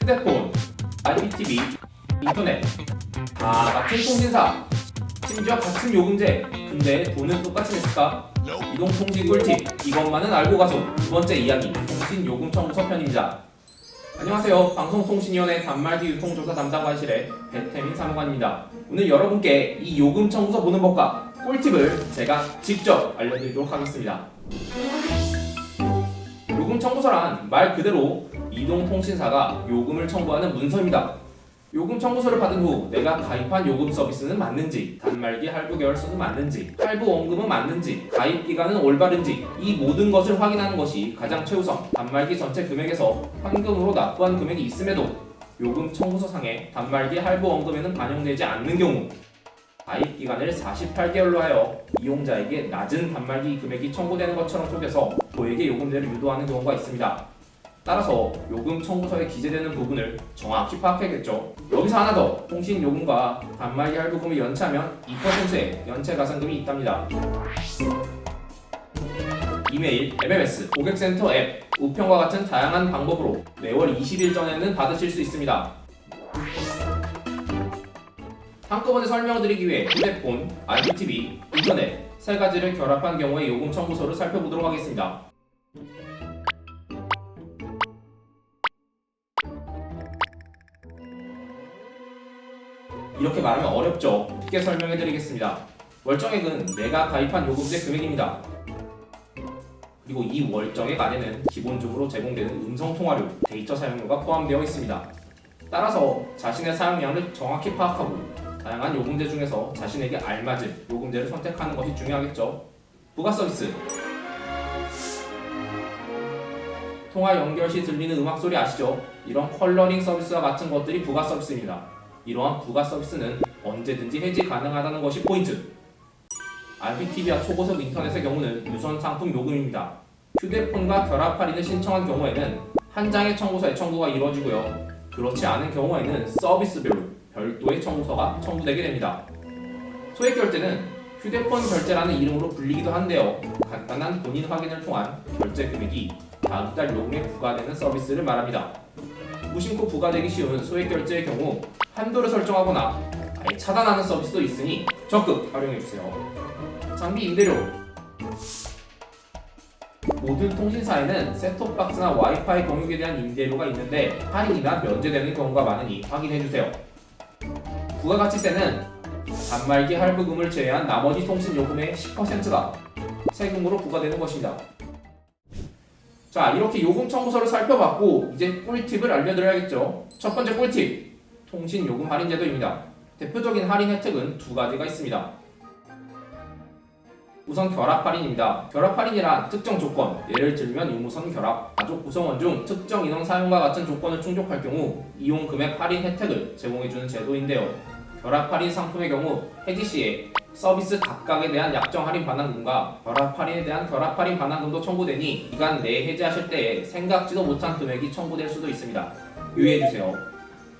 휴대폰, IPTV, 인터넷 다 같은 통신사, 심지어 같은 요금제. 근데 돈은 똑같이 냈을까? 이동통신 꿀팁, 이것만은 알고 가소. 두 번째 이야기, 통신요금 청구서 편입니다. 안녕하세요. 방송통신위원회 단말기 유통조사 담당관실의 배태민 사무관입니다. 오늘 여러분께 이 요금 청구서 보는 법과 꿀팁을 제가 직접 알려드리도록 하겠습니다. 요금 청구서란 말 그대로 이동통신사가 요금을 청구하는 문서입니다. 요금 청구서를 받은 후 내가 가입한 요금 서비스는 맞는지, 단말기 할부 계열서는 맞는지, 할부 원금은 맞는지, 가입 기간은 올바른지 이 모든 것을 확인하는 것이 가장 최우선. 단말기 전체 금액에서 현금으로 납부한 금액이 있음에도 요금 청구서상에 단말기 할부 원금에는 반영되지 않는 경우 가입 기간을 48개월로 하여 이용자에게 낮은 단말기 금액이 청구되는 것처럼 속여서 고액의 요금제를 유도하는 경우가 있습니다. 따라서 요금 청구서에 기재되는 부분을 정확히 파악해야겠죠. 여기서 하나 더, 통신요금과 단말기 할부금을 연체하면 2%의 연체 가산금이 있답니다. 이메일, MMS, 고객센터 앱, 우편과 같은 다양한 방법으로 매월 20일 전에는 받으실 수 있습니다. 한꺼번에 설명드리기 위해 휴대폰, IPTV, 인터넷 세 가지를 결합한 경우의 요금 청구서를 살펴보도록 하겠습니다. 이렇게 말하면 어렵죠? 쉽게 설명해 드리겠습니다. 월정액은 내가 가입한 요금제 금액입니다. 그리고 이 월정액 안에는 기본적으로 제공되는 음성통화료, 데이터 사용료가 포함되어 있습니다. 따라서 자신의 사용량을 정확히 파악하고 다양한 요금제 중에서 자신에게 알맞은 요금제를 선택하는 것이 중요하겠죠. 부가 서비스. 통화 연결 시 들리는 음악 소리 아시죠? 이런 컬러링 서비스와 같은 것들이 부가 서비스입니다. 이러한 부가 서비스는 언제든지 해지 가능하다는 것이 포인트. IPTV와 초고속 인터넷의 경우는 유선 상품 요금입니다. 휴대폰과 결합 할인을 신청한 경우에는 한 장의 청구서에 청구가 이루어지고요. 그렇지 않은 경우에는 서비스별로 별도의 청구서가 청구되게 됩니다. 소액 결제는 휴대폰 결제라는 이름으로 불리기도 한데요. 간단한 본인 확인을 통한 결제 금액이 다음 달 요금에 부과되는 서비스를 말합니다. 무심코 부과되기 쉬운 소액 결제의 경우 한도를 설정하거나 아예 차단하는 서비스도 있으니 적극 활용해주세요. 장비 임대료. 모든 통신사에는 셋톱박스나 와이파이 공유에 대한 임대료가 있는데 할인이나 면제되는 경우가 많으니 확인해주세요. 부가가치세는 단말기 할부금을 제외한 나머지 통신요금의 10%가 세금으로 부과되는 것입니다. 자, 이렇게 요금 청구서를 살펴봤고 이제 꿀팁을 알려드려야겠죠. 첫 번째 꿀팁, 통신요금 할인 제도입니다. 대표적인 할인 혜택은 두 가지가 있습니다. 우선 결합 할인입니다. 결합 할인이란 특정 조건, 예를 들면 유무선 결합, 가족 구성원 중 특정 인원 사용과 같은 조건을 충족할 경우 이용 금액 할인 혜택을 제공해주는 제도인데요. 결합 할인 상품의 경우 해지 시에 서비스 각각에 대한 약정 할인 반환금과 결합 할인에 대한 결합 할인 반환금도 청구되니 기간 내에 해지하실 때에 생각지도 못한 금액이 청구될 수도 있습니다. 유의해주세요.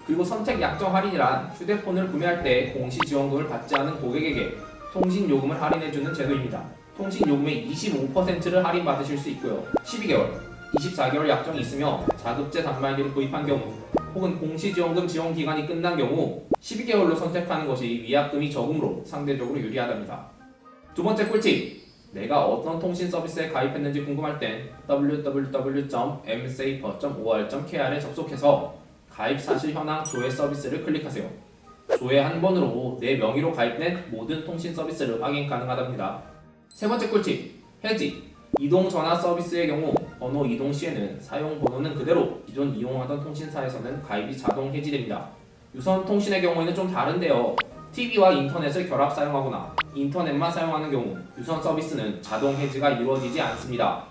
그리고 선택 약정 할인이란 휴대폰을 구매할 때 공시 지원금을 받지 않은 고객에게 통신요금을 할인해주는 제도입니다. 통신요금의 25%를 할인받으실 수 있고요. 12개월, 24개월 약정이 있으며 자급제 단말기를 구입한 경우 혹은 공시지원금 지원 기간이 끝난 경우 12개월로 선택하는 것이 위약금이 적음으로 상대적으로 유리하답니다. 두 번째 꿀팁, 내가 어떤 통신 서비스에 가입했는지 궁금할 땐 www.msafer.or.kr에 접속해서 가입 사실 현황 조회 서비스를 클릭하세요. 조회 한 번으로 내 명의로 가입된 모든 통신 서비스를 확인 가능하답니다. 세 번째 꿀팁, 해지. 이동 전화 서비스의 경우 번호 이동 시에는 사용 번호는 그대로 기존 이용하던 통신사에서는 가입이 자동 해지됩니다. 유선 통신의 경우에는 좀 다른데요. TV와 인터넷을 결합 사용하거나 인터넷만 사용하는 경우 유선 서비스는 자동 해지가 이루어지지 않습니다.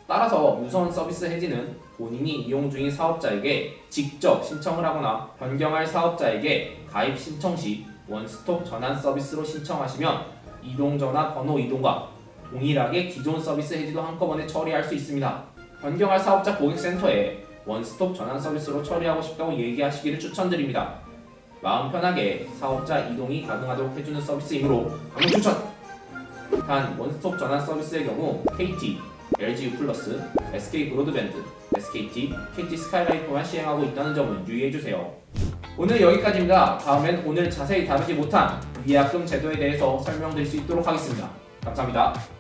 따라서 유선 서비스 해지는 본인이 이용 중인 사업자에게 직접 신청을 하거나 변경할 사업자에게 가입 신청 시 원스톱 전환 서비스로 신청하시면 이동전화 번호 이동과 동일하게 기존 서비스 해지도 한꺼번에 처리할 수 있습니다. 변경할 사업자 고객센터에 원스톱 전환 서비스로 처리하고 싶다고 얘기하시기를 추천드립니다. 마음 편하게 사업자 이동이 가능하도록 해주는 서비스이므로 강력 추천! 단 원스톱 전환 서비스의 경우 KT, LG U+, SK 브로드밴드, SKT, KT 스카이라이프만 시행하고 있다는 점은 유의해주세요. 오늘 여기까지입니다. 다음엔 오늘 자세히 다루지 못한 위약금 제도에 대해서 설명드릴 수 있도록 하겠습니다. 감사합니다.